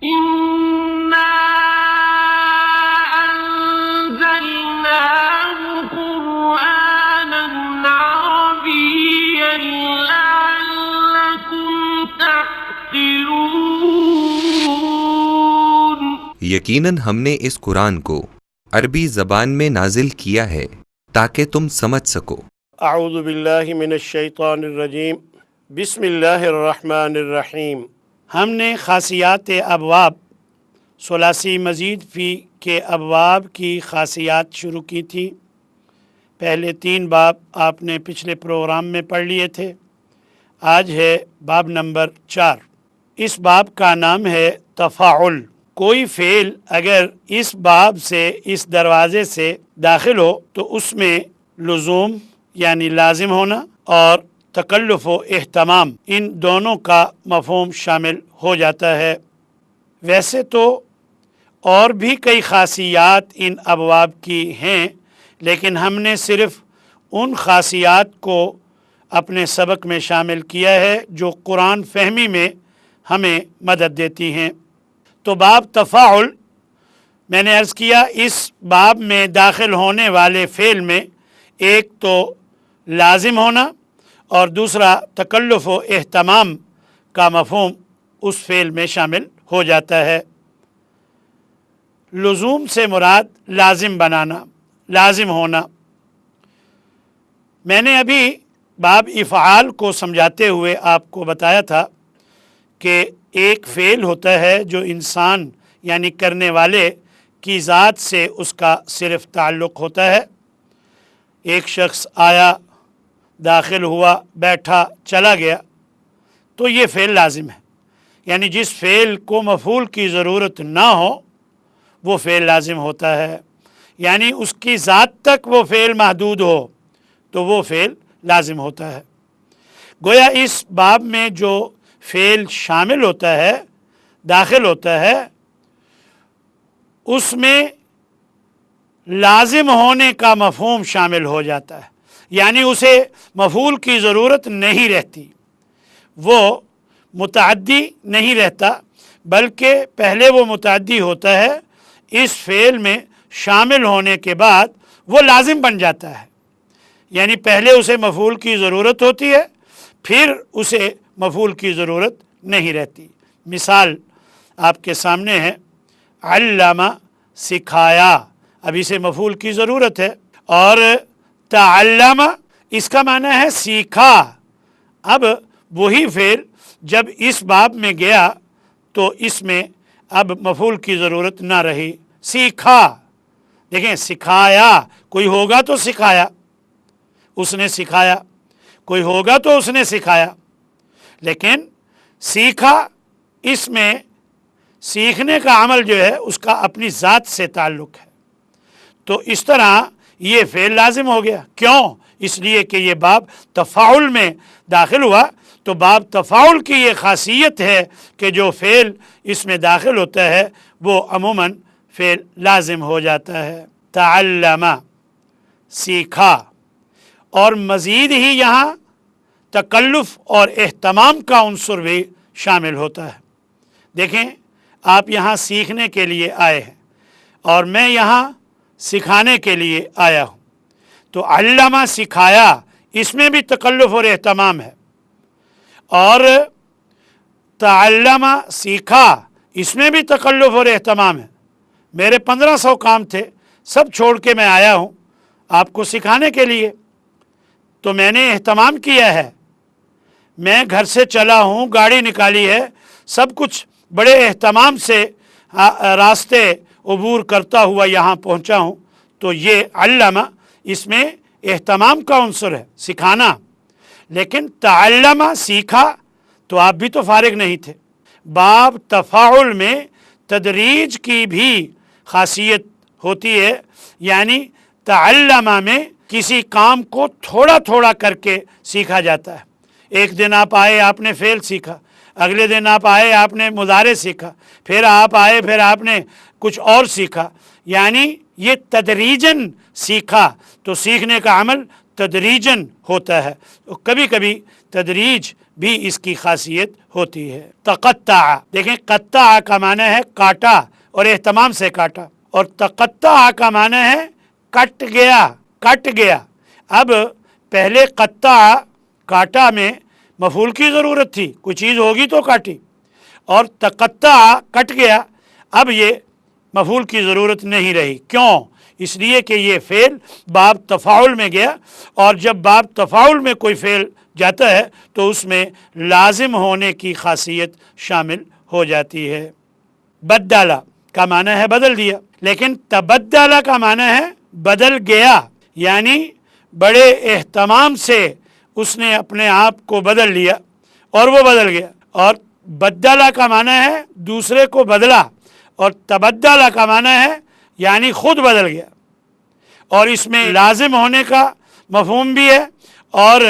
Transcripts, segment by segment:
إنا أنزلناه قرآنا عربيا لعلكم تعقلون۔ یقیناً ہم نے اس قرآن کو عربی زبان میں نازل کیا ہے تاکہ تم سمجھ سکو۔ اعوذ باللہ من الشیطان الرجیم، بسم اللہ الرحمن الرحیم۔ ہم نے خاصیات ابواب ثلاثی مزید فی کے ابواب کی خاصیات شروع کی تھی۔ پہلے 3 باب آپ نے پچھلے پروگرام میں پڑھ لیے تھے۔ آج ہے باب نمبر 4۔ اس باب کا نام ہے تفاعل۔ کوئی فعل اگر اس باب سے، اس دروازے سے داخل ہو تو اس میں لزوم یعنی لازم ہونا اور تکلف و اہتمام، ان دونوں کا مفہوم شامل ہو جاتا ہے۔ ویسے تو اور بھی کئی خاصیات ان ابواب کی ہیں، لیکن ہم نے صرف ان خاصیات کو اپنے سبق میں شامل کیا ہے جو قرآن فہمی میں ہمیں مدد دیتی ہیں۔ تو باب تفاعل، میں نے عرض کیا اس باب میں داخل ہونے والے فعل میں ایک تو لازم ہونا اور دوسرا تکلف و اہتمام کا مفہوم اس فعل میں شامل ہو جاتا ہے۔ لزوم سے مراد لازم بنانا، لازم ہونا۔ میں نے ابھی باب افعال کو سمجھاتے ہوئے آپ کو بتایا تھا کہ ایک فعل ہوتا ہے جو انسان یعنی کرنے والے کی ذات سے اس کا صرف تعلق ہوتا ہے۔ ایک شخص آیا، داخل ہوا، بیٹھا، چلا گیا، تو یہ فعل لازم ہے۔ یعنی جس فعل کو مفعول کی ضرورت نہ ہو وہ فعل لازم ہوتا ہے، یعنی اس کی ذات تک وہ فعل محدود ہو تو وہ فعل لازم ہوتا ہے۔ گویا اس باب میں جو فعل شامل ہوتا ہے، داخل ہوتا ہے، اس میں لازم ہونے کا مفہوم شامل ہو جاتا ہے، یعنی اسے مفعول کی ضرورت نہیں رہتی، وہ متعدی نہیں رہتا، بلکہ پہلے وہ متعدی ہوتا ہے، اس فعل میں شامل ہونے کے بعد وہ لازم بن جاتا ہے۔ یعنی پہلے اسے مفعول کی ضرورت ہوتی ہے، پھر اسے مفعول کی ضرورت نہیں رہتی۔ مثال آپ کے سامنے ہے، علم، سکھایا، اب اسے مفعول کی ضرورت ہے، اور تعلم اس کا معنی ہے سیکھا۔ اب وہی فعل جب اس باب میں گیا تو اس میں اب مفعول کی ضرورت نہ رہی، سیکھا۔ دیکھیں، سکھایا، کوئی ہوگا تو سکھایا، اس نے سکھایا، کوئی ہوگا تو اس نے سکھایا، لیکن سیکھا، اس میں سیکھنے کا عمل جو ہے اس کا اپنی ذات سے تعلق ہے، تو اس طرح یہ فعل لازم ہو گیا۔ کیوں؟ اس لیے کہ یہ باب تفاعل میں داخل ہوا، تو باب تفاعل کی یہ خاصیت ہے کہ جو فعل اس میں داخل ہوتا ہے وہ عموماً فعل لازم ہو جاتا ہے۔ تعلم، سیکھا، اور مزید ہی یہاں تکلف اور اہتمام کا عنصر بھی شامل ہوتا ہے۔ دیکھیں، آپ یہاں سیکھنے کے لیے آئے ہیں اور میں یہاں سکھانے کے لیے آیا ہوں، تو علامہ سکھایا، اس میں بھی تکلف اور اہتمام ہے، اور تعلمہ سیکھا، اس میں بھی تکلف اور اہتمام ہے۔ میرے 1500 کام تھے، سب چھوڑ کے میں آیا ہوں آپ کو سکھانے کے لیے، تو میں نے اہتمام کیا ہے، میں گھر سے چلا ہوں، گاڑی نکالی ہے، سب کچھ بڑے اہتمام سے راستے عبور کرتا ہوا یہاں پہنچا ہوں، تو یہ علامہ اس میں اہتمام کا عنصر ہے، سکھانا۔ لیکن تعلمہ، سیکھا، تو آپ بھی تو فارغ نہیں تھے۔ باب تفاعل میں تدریج کی بھی خاصیت ہوتی ہے، یعنی تعلمہ میں کسی کام کو تھوڑا تھوڑا کر کے سیکھا جاتا ہے۔ ایک دن آپ آئے، آپ نے فعل سیکھا، اگلے دن آپ آئے، آپ نے مضارع سیکھا، پھر آپ آئے، پھر آپ نے کچھ اور سیکھا، یعنی یہ تدریجاً سیکھا، تو سیکھنے کا عمل تدریجاً ہوتا ہے۔ کبھی کبھی تدریج بھی اس کی خاصیت ہوتی ہے۔ تقطع، دیکھیں قطع کا معنی ہے کاٹا اور اہتمام سے کاٹا، اور تقطع کا معنی ہے کٹ گیا، کٹ گیا۔ اب پہلے قطع کاٹا میں مفعول کی ضرورت تھی، کوئی چیز ہوگی تو کاٹی، اور تقطع کٹ گیا، اب یہ مفعول کی ضرورت نہیں رہی۔ کیوں؟ اس لیے کہ یہ فعل باب تفاعل میں گیا، اور جب باب تفاعل میں کوئی فعل جاتا ہے تو اس میں لازم ہونے کی خاصیت شامل ہو جاتی ہے۔ بدلہ کا معنی ہے بدل دیا، لیکن تبدلہ کا معنی ہے بدل گیا، یعنی بڑے اہتمام سے اس نے اپنے آپ کو بدل لیا اور وہ بدل گیا۔ اور بدلہ کا معنی ہے دوسرے کو بدلا، اور تبدلہ کا معنی ہے یعنی خود بدل گیا، اور اس میں لازم ہونے کا مفہوم بھی ہے اور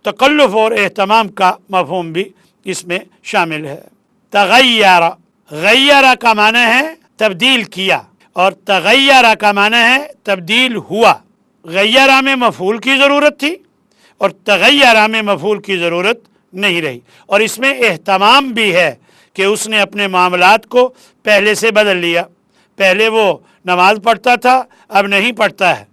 تکلف اور اہتمام کا مفہوم بھی اس میں شامل ہے۔ تغیر، غیر کا معنی ہے تبدیل کیا، اور تغیر کا معنی ہے تبدیل ہوا۔ غیرہ میں مفعول کی ضرورت تھی اور تغیرہ میں مفعول کی ضرورت نہیں رہی، اور اس میں اہتمام بھی ہے کہ اس نے اپنے معاملات کو پہلے سے بدل لیا۔ پہلے وہ نماز پڑھتا تھا، اب نہیں پڑھتا ہے،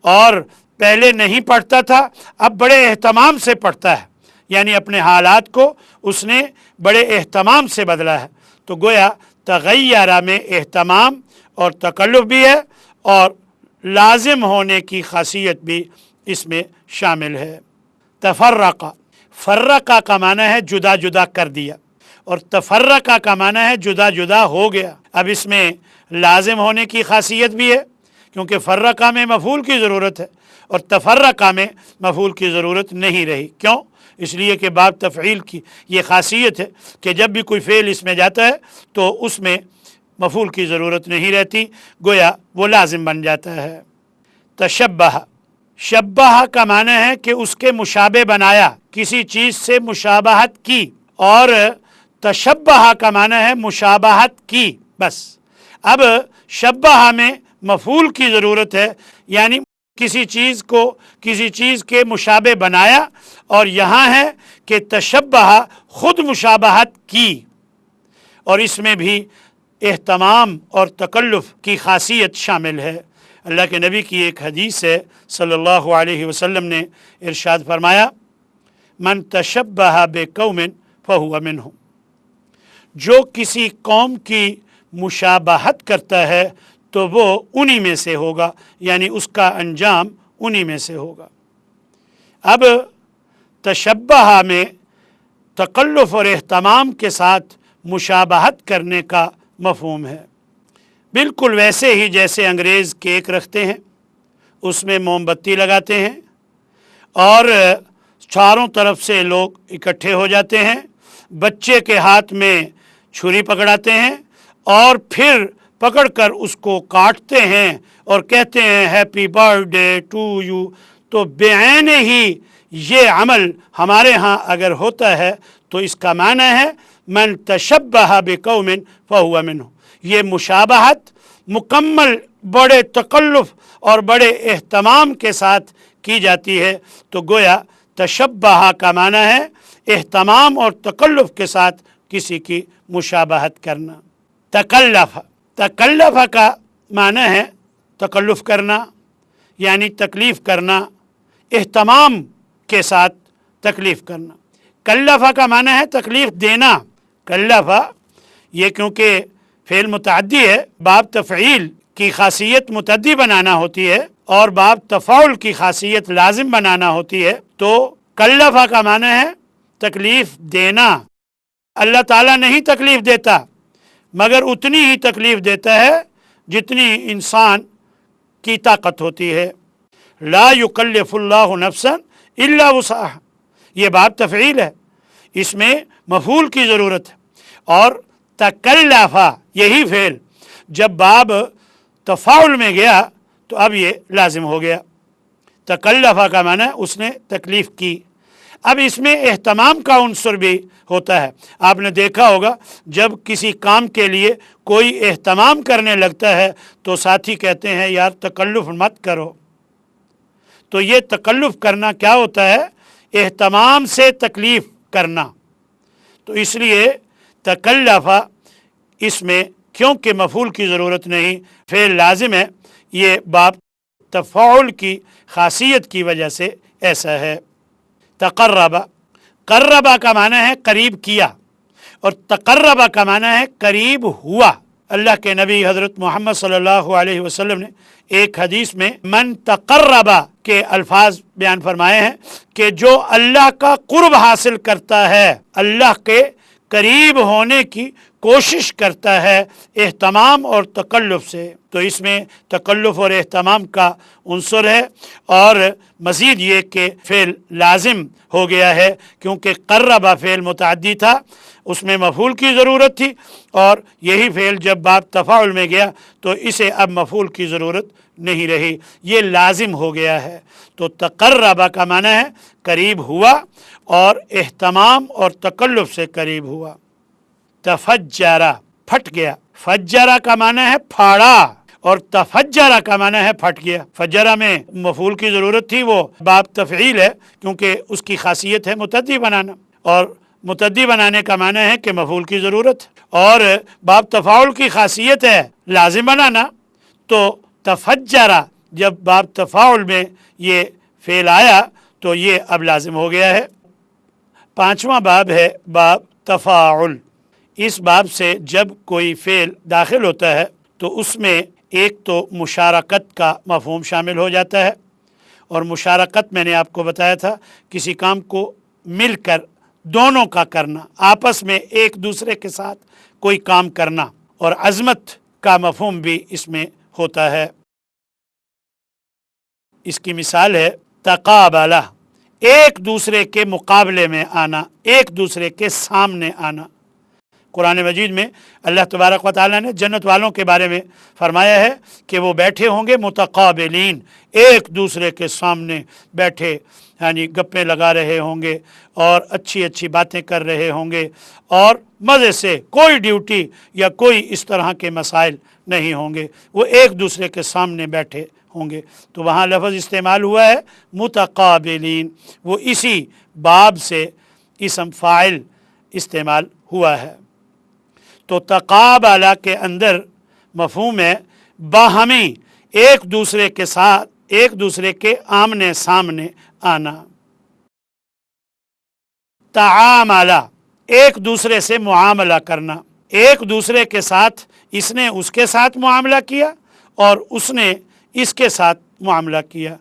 اور پہلے نہیں پڑھتا تھا، اب بڑے اہتمام سے پڑھتا ہے، یعنی اپنے حالات کو اس نے بڑے اہتمام سے بدلا ہے۔ تو گویا تغیرہ میں اہتمام اور تکلف بھی ہے اور لازم ہونے کی خاصیت بھی اس میں شامل ہے۔ تفرقہ، فرقہ کا معنی ہے جدا جدا کر دیا، اور تفرقہ کا معنی ہے جدا جدا ہو گیا۔ اب اس میں لازم ہونے کی خاصیت بھی ہے کیونکہ فرقہ میں مفعول کی ضرورت ہے، اور تفرقہ میں مفعول کی ضرورت نہیں رہی۔ کیوں؟ اس لیے کہ باب تفعیل کی یہ خاصیت ہے کہ جب بھی کوئی فعل اس میں جاتا ہے تو اس میں مفعول کی ضرورت نہیں رہتی، گویا وہ لازم بن جاتا ہے۔ تشبہ، شبہ کا معنی ہے کہ اس کے مشابہ بنایا، کسی چیز سے مشابہت کی، اور تشبہ کا معنی ہے مشابہت کی، بس۔ اب شبہ میں مفعول کی ضرورت ہے، یعنی کسی چیز کو کسی چیز کے مشابہ بنایا، اور یہاں ہے کہ تشبہ خود مشابہت کی، اور اس میں بھی اہتمام اور تکلف کی خاصیت شامل ہے۔ اللہ کے نبی کی ایک حدیث ہے، صلی اللہ علیہ وسلم نے ارشاد فرمایا، من تشبہ بقوم فہو منہم، جو کسی قوم کی مشابہت کرتا ہے تو وہ انہی میں سے ہوگا، یعنی اس کا انجام انہی میں سے ہوگا۔ اب تشبہ میں تکلف اور اہتمام کے ساتھ مشابہت کرنے کا مفہوم ہے، بالکل ویسے ہی جیسے انگریز کیک رکھتے ہیں، اس میں موم بتی لگاتے ہیں اور چاروں طرف سے لوگ اکٹھے ہو جاتے ہیں، بچے کے ہاتھ میں چھری پکڑاتے ہیں اور پھر پکڑ کر اس کو کاٹتے ہیں اور کہتے ہیں happy birthday to you. تو بعین ہی یہ عمل ہمارے ہاں اگر ہوتا ہے تو اس کا معنی ہے من تشبہ بقوم فہو منہ، یہ مشابہت مکمل بڑے تکلف اور بڑے اہتمام کے ساتھ کی جاتی ہے، تو گویا تشبہ کا معنی ہے اہتمام اور تکلف کے ساتھ کسی کی مشابہت کرنا۔ تکلف، تکلف کا معنی ہے تکلف کرنا، یعنی تکلیف کرنا، اہتمام کے ساتھ تکلیف کرنا۔ کلفہ کا معنی ہے تکلیف دینا۔ کلفہ یہ کیونکہ فعل متعدی ہے، باب تفعیل کی خاصیت متعدی بنانا ہوتی ہے اور باب تفاعل کی خاصیت لازم بنانا ہوتی ہے، تو کلفہ کا معنی ہے تکلیف دینا۔ اللہ تعالیٰ نہیں تکلیف دیتا مگر اتنی ہی تکلیف دیتا ہے جتنی انسان کی طاقت ہوتی ہے۔ لا یکلف اللہ نفسا الا وسعها، یہ باب تفعیل ہے، اس میں مفعول کی ضرورت ہے، اور تکلفہ یہی فعل جب باب تفاعل میں گیا تو اب یہ لازم ہو گیا۔ تکلفہ کا معنی اس نے تکلیف کی۔ اب اس میں اہتمام کا عنصر بھی ہوتا ہے۔ آپ نے دیکھا ہوگا جب کسی کام کے لیے کوئی اہتمام کرنے لگتا ہے تو ساتھی کہتے ہیں یار تکلف مت کرو۔ تو یہ تکلف کرنا کیا ہوتا ہے؟ اہتمام سے تکلیف کرنا، تو اس لیے تکلفہ اس میں کیونکہ مفعول کی ضرورت نہیں، فعل لازم ہے، یہ باب تفاعل کی خاصیت کی وجہ سے ایسا ہے۔ تقربہ، قربہ کا معنی ہے قریب کیا، اور تقربہ کا معنی ہے قریب ہوا۔ اللہ کے نبی حضرت محمد صلی اللہ علیہ وسلم نے ایک حدیث میں من تقربہ کے الفاظ بیان فرمائے ہیں کہ جو اللہ کا قرب حاصل کرتا ہے، اللہ کے قریب ہونے کی کوشش کرتا ہے اہتمام اور تکلف سے، تو اس میں تکلف اور اہتمام کا عنصر ہے، اور مزید یہ کہ فعل لازم ہو گیا ہے کیونکہ قربہ فعل متعدی تھا، اس میں مفعول کی ضرورت تھی، اور یہی فعل جب باب تفاعل میں گیا تو اسے اب مفعول کی ضرورت نہیں رہی، یہ لازم ہو گیا ہے۔ تو تقربہ کا معنی ہے قریب ہوا اور اہتمام اور تکلف سے قریب ہوا۔ تفجرہ، پھٹ گیا، فجرہ کا معنی ہے پھاڑا، اور تفجرہ کا معنی ہے پھٹ گیا۔ فجرہ میں مفعول کی ضرورت تھی، وہ باب تفعیل ہے کیونکہ اس کی خاصیت ہے متعدی بنانا، اور متعدی بنانے کا معنی ہے کہ مفعول کی ضرورت، اور باب تفاعل کی خاصیت ہے لازم بنانا، تو تفجرہ جب باب تفاعل میں یہ فعل آیا تو یہ اب لازم ہو گیا ہے۔ پانچواں باب ہے باب تفاعل۔ اس باب سے جب کوئی فعل داخل ہوتا ہے تو اس میں ایک تو مشارکت کا مفہوم شامل ہو جاتا ہے، اور مشارکت میں نے آپ کو بتایا تھا کسی کام کو مل کر دونوں کا کرنا، آپس میں ایک دوسرے کے ساتھ کوئی کام کرنا، اور عظمت کا مفہوم بھی اس میں ہوتا ہے۔ اس کی مثال ہے تقابلہ، ایک دوسرے کے مقابلے میں آنا، ایک دوسرے کے سامنے آنا۔ قرآن مجید میں اللہ تبارک و تعالیٰ نے جنت والوں کے بارے میں فرمایا ہے کہ وہ بیٹھے ہوں گے متقابلین، ایک دوسرے کے سامنے بیٹھے، یعنی گپیں لگا رہے ہوں گے اور اچھی اچھی باتیں کر رہے ہوں گے، اور مزے سے، کوئی ڈیوٹی یا کوئی اس طرح کے مسائل نہیں ہوں گے، وہ ایک دوسرے کے سامنے بیٹھے ہوں گے۔ تو وہاں لفظ استعمال ہوا ہے متقابلین، وہ اسی باب سے اسم فاعل استعمال ہوا ہے۔ تو تقابلہ کے اندر مفہوم ہے باہمی، ایک دوسرے کے ساتھ، ایک دوسرے کے آمنے سامنے آنا۔ تعاملہ، ایک دوسرے سے معاملہ کرنا، ایک دوسرے کے ساتھ اس نے اس کے ساتھ معاملہ کیا اور اس نے اس کے ساتھ معاملہ کیا،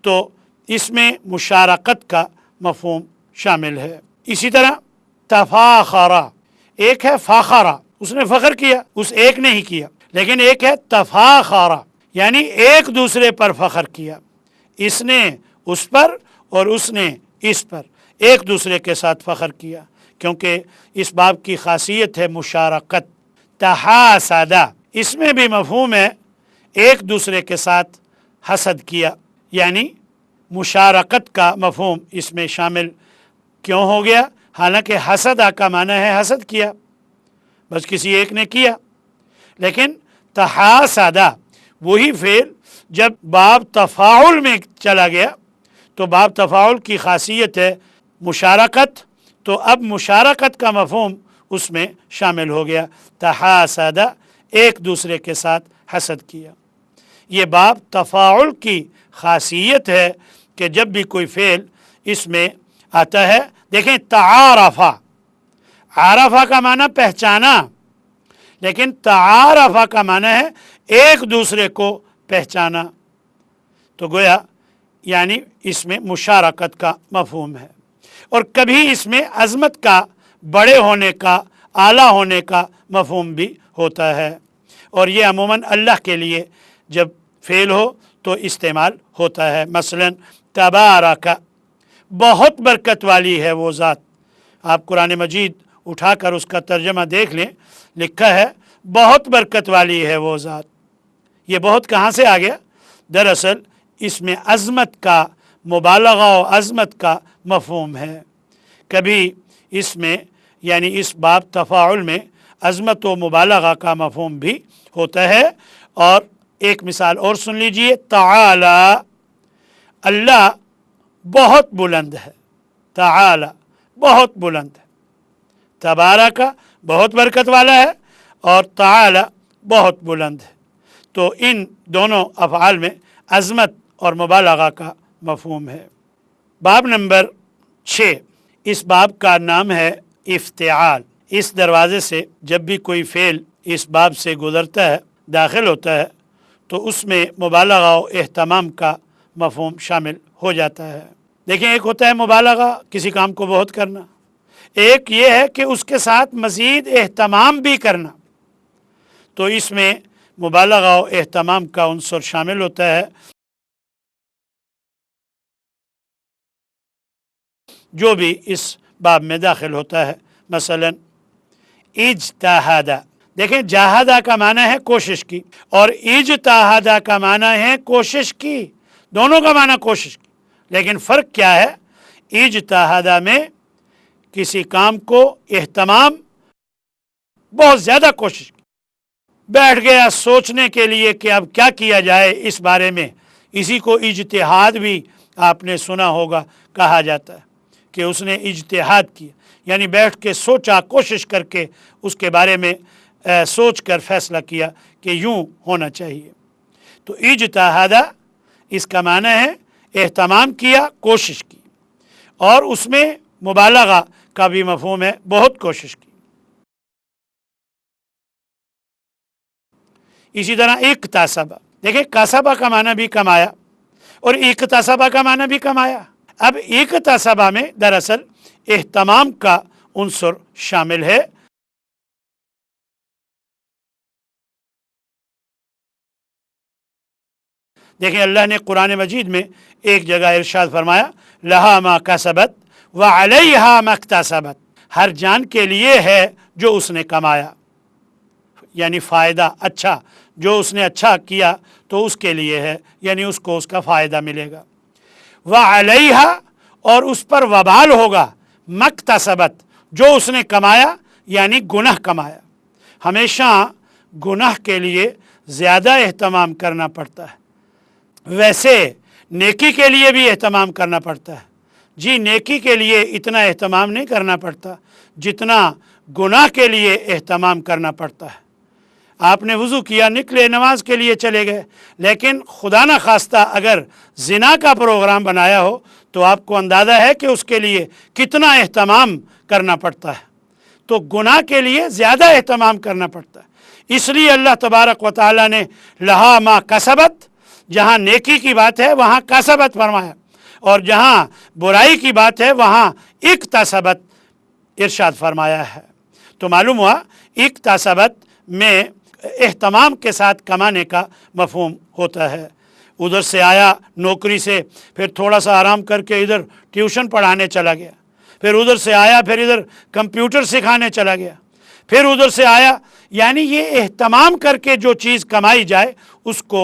تو اس میں مشارکت کا مفہوم شامل ہے۔ اسی طرح تفاخرہ، ایک ہے فاخرہ، اس نے فخر کیا، اس ایک نے ہی کیا، لیکن ایک ہے تفاخرہ، یعنی ایک دوسرے پر فخر کیا، اس نے اس پر اور اس نے اس پر، ایک دوسرے کے ساتھ فخر کیا، کیونکہ اس باب کی خاصیت ہے مشارکت۔ تحاسدہ، اس میں بھی مفہوم ہے ایک دوسرے کے ساتھ حسد کیا، یعنی مشارکت کا مفہوم اس میں شامل کیوں ہو گیا؟ حالانکہ حسدہ کا معنی ہے حسد کیا، بس کسی ایک نے کیا، لیکن تحاسدہ وہی فعل جب باب تفاعل میں چلا گیا تو باب تفاعل کی خاصیت ہے مشارکت، تو اب مشارکت کا مفہوم اس میں شامل ہو گیا، تحاسدہ، ایک دوسرے کے ساتھ حسد کیا۔ یہ باب تفاعل کی خاصیت ہے کہ جب بھی کوئی فعل اس میں آتا ہے، دیکھیں تعارفہ، عارفہ کا معنی پہچانا، لیکن تعارفہ کا معنی ہے ایک دوسرے کو پہچانا، تو گویا یعنی اس میں مشارکت کا مفہوم ہے۔ اور کبھی اس میں عظمت کا، بڑے ہونے کا، اعلیٰ ہونے کا مفہوم بھی ہوتا ہے، اور یہ عموماً اللہ کے لیے جب فعل ہو تو استعمال ہوتا ہے۔ مثلا تبارک، بہت برکت والی ہے وہ ذات، آپ قرآن مجید اٹھا کر اس کا ترجمہ دیکھ لیں، لکھا ہے بہت برکت والی ہے وہ ذات۔ یہ بہت کہاں سے آ گیا؟ دراصل اس میں عظمت کا، مبالغہ و عظمت کا مفہوم ہے۔ کبھی اس میں یعنی اس باب تفاعل میں عظمت و مبالغہ کا مفہوم بھی ہوتا ہے۔ اور ایک مثال اور سن لیجئے، تعالی، اللہ بہت بلند ہے، تعالی بہت بلند ہے، تبارک بہت برکت والا ہے اور تعالی بہت بلند ہے۔ تو ان دونوں افعال میں عظمت اور مبالغہ کا مفہوم ہے۔ باب نمبر 6، اس باب کا نام ہے افتعال۔ اس دروازے سے جب بھی کوئی فعل اس باب سے گزرتا ہے، داخل ہوتا ہے، تو اس میں مبالغہ و اہتمام کا مفہوم شامل ہو جاتا ہے۔ دیکھیں، ایک ہوتا ہے مبالغہ، کسی کام کو بہت کرنا، ایک یہ ہے کہ اس کے ساتھ مزید اہتمام بھی کرنا، تو اس میں مبالغہ و اہتمام کا عنصر شامل ہوتا ہے، جو بھی اس باب میں داخل ہوتا ہے۔ مثلا اجتہادہ، دیکھیں جاہدہ کا معنی ہے کوشش کی، اور اجتہادہ کا معنی ہے کوشش کی، دونوں کا معنی کوشش کی، لیکن فرق کیا ہے؟ اجتہادہ میں کسی کام کو اہتمام، بہت زیادہ کوشش کی، بیٹھ گیا سوچنے کے لیے کہ اب کیا کیا جائے اس بارے میں، اسی کو اجتہاد بھی آپ نے سنا ہوگا کہا جاتا ہے کہ اس نے اجتہاد کیا، یعنی بیٹھ کے سوچا، کوشش کر کے اس کے بارے میں سوچ کر فیصلہ کیا کہ یوں ہونا چاہیے۔ تو اجتہادہ اس کا معنی ہے اہتمام کیا، کوشش کی، اور اس میں مبالغہ کا بھی مفہوم ہے، بہت کوشش کی۔ اسی طرح اکتسبہ، دیکھیں کسبہ کا معنی بھی کمایا اور اکتسبہ کا معنی بھی کمایا۔ اب اکتسبہ میں دراصل اہتمام کا عنصر شامل ہے، دیکھیں اللہ نے قرآن مجید میں ایک جگہ ارشاد فرمایا، لہا ما کسبت وعلیہا ما اکتسبت، ہر جان کے لیے ہے جو اس نے کمایا، یعنی فائدہ اچھا، جو اس نے اچھا کیا تو اس کے لیے ہے، یعنی اس کو اس کا فائدہ ملے گا۔ وعلیہا، اور اس پر وبال ہوگا، مکتسبت، جو اس نے کمایا، یعنی گناہ کمایا۔ ہمیشہ گناہ کے لیے زیادہ اہتمام کرنا پڑتا ہے، ویسے نیکی کے لیے بھی اہتمام کرنا پڑتا ہے۔ جی نیکی کے لیے اتنا اہتمام نہیں کرنا پڑتا جتنا گناہ کے لیے اہتمام کرنا پڑتا ہے۔ آپ نے وضو کیا، نکلے، نماز کے لیے چلے گئے، لیکن خدا نہ خواستہ اگر زنا کا پروگرام بنایا ہو تو آپ کو اندازہ ہے کہ اس کے لیے کتنا اہتمام کرنا پڑتا ہے۔ تو گناہ کے لیے زیادہ اہتمام کرنا پڑتا ہے، اس لیے اللہ تبارک و تعالیٰ نے لہا ما کسبت، جہاں نیکی کی بات ہے وہاں کسبت فرمایا، اور جہاں برائی کی بات ہے وہاں اکتسبت ارشاد فرمایا ہے۔ تو معلوم ہوا اکتسبت میں اہتمام کے ساتھ کمانے کا مفہوم ہوتا ہے۔ ادھر سے آیا نوکری سے، پھر تھوڑا سا آرام کر کے ادھر ٹیوشن پڑھانے چلا گیا، پھر ادھر سے آیا، پھر ادھر کمپیوٹر سکھانے چلا گیا، پھر ادھر سے آیا، یعنی یہ اہتمام کر کے جو چیز کمائی جائے اس کو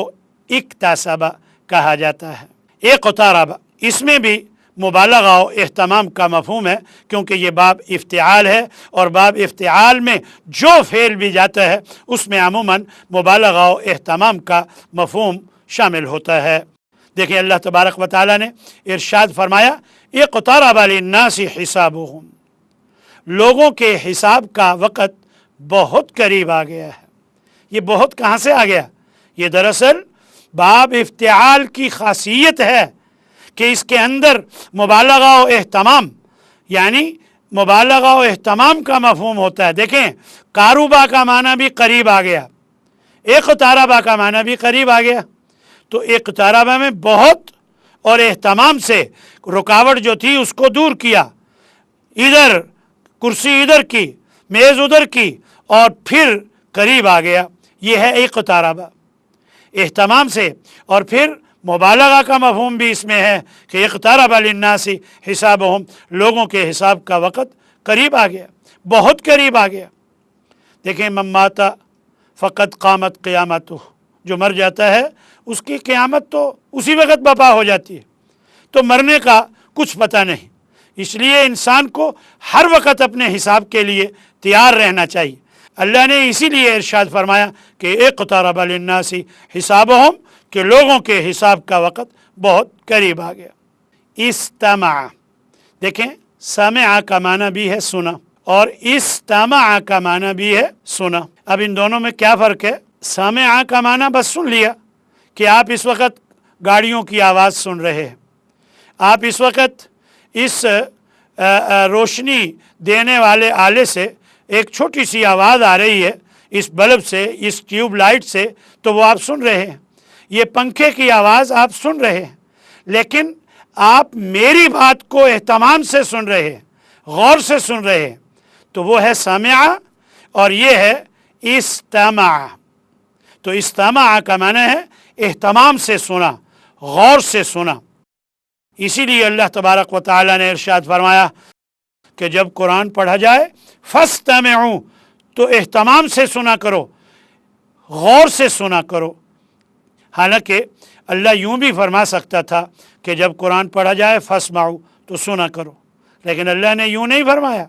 اکتسبہ کہا جاتا ہے۔ اقترب، اس میں بھی مبالغہ و اہتمام کا مفہوم ہے، کیونکہ یہ باب افتعال ہے، اور باب افتعال میں جو فعل بھی جاتا ہے اس میں عموماً مبالغہ و اہتمام کا مفہوم شامل ہوتا ہے۔ دیکھیں اللہ تبارک و تعالیٰ نے ارشاد فرمایا، اقترب للناس حسابهم، لوگوں کے حساب کا وقت بہت قریب آ گیا ہے۔ یہ بہت کہاں سے آ گیا؟ یہ دراصل باب افتعال کی خاصیت ہے کہ اس کے اندر مبالغہ و اہتمام، یعنی مبالغہ و اہتمام کا مفہوم ہوتا ہے۔ دیکھیں قاروبہ کا معنی بھی قریب آ گیا، اقتربہ کا معنی بھی قریب آ گیا، تو اقتربہ میں بہت اور اہتمام سے رکاوٹ جو تھی اس کو دور کیا، ادھر کرسی ادھر کی، میز ادھر کی، اور پھر قریب آ گیا، یہ ہے اقتربہ اہتمام سے۔ اور پھر مبالغہ کا مفہوم بھی اس میں ہے کہ اقترب للناس حسابهم، لوگوں کے حساب کا وقت قریب آ گیا، بہت قریب آ گیا۔ دیکھیں من مات فقد قامت قیامتہ، جو مر جاتا ہے اس کی قیامت تو اسی وقت برپا ہو جاتی ہے، تو مرنے کا کچھ پتہ نہیں، اس لیے انسان کو ہر وقت اپنے حساب کے لیے تیار رہنا چاہیے۔ اللہ نے اسی لیے ارشاد فرمایا کہ اقترب للناس حسابهم، کہ لوگوں کے حساب کا وقت بہت قریب آ گیا۔ استمع، دیکھیں سمع کا معنی بھی ہے سنا اور استمع کا معنی بھی ہے سنا. اب ان دونوں میں کیا فرق ہے؟ سمع کا معنی بس سن لیا کہ آپ اس وقت گاڑیوں کی آواز سن رہے ہیں، آپ اس وقت اس روشنی دینے والے آلے سے ایک چھوٹی سی آواز آ رہی ہے، اس بلب سے، اس ٹیوب لائٹ سے، تو وہ آپ سن رہے ہیں. یہ پنکھے کی آواز آپ سن رہے ہیں، لیکن آپ میری بات کو اہتمام سے سن رہے ہیں، غور سے سن رہے ہیں، تو وہ ہے سمع اور یہ ہے استمع. تو استمع کا معنی ہے اہتمام سے سنا، غور سے سنا. اسی لیے اللہ تبارک و تعالی نے ارشاد فرمایا کہ جب قرآن پڑھا جائے فاستمعوا، تو اہتمام سے سنا کرو، غور سے سنا کرو. حالانکہ اللہ یوں بھی فرما سکتا تھا کہ جب قرآن پڑھا جائے فاسمعوا، تو سنا کرو، لیکن اللہ نے یوں نہیں فرمایا.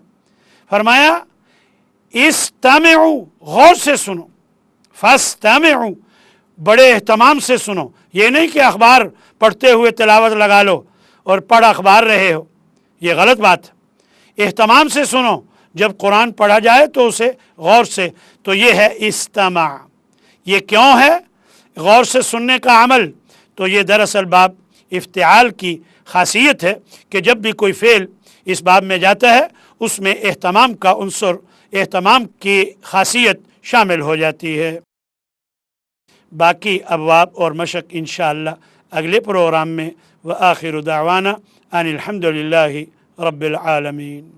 فرمایا استمعوا، غور سے سنو، فاستمعوا، بڑے اہتمام سے سنو. یہ نہیں کہ اخبار پڑھتے ہوئے تلاوت لگا لو اور پڑھ اخبار رہے ہو، یہ غلط بات. اہتمام سے سنو، جب قرآن پڑھا جائے تو اسے غور سے. تو یہ ہے استمع. یہ کیوں ہے غور سے سننے کا عمل؟ تو یہ دراصل باب افتعال کی خاصیت ہے کہ جب بھی کوئی فعل اس باب میں جاتا ہے اس میں اہتمام کا عنصر، اہتمام کی خاصیت شامل ہو جاتی ہے. باقی ابواب اور مشق انشاءاللہ اگلے پروگرام میں. وآخر دعوانا ان الحمد للہ رب العالمین.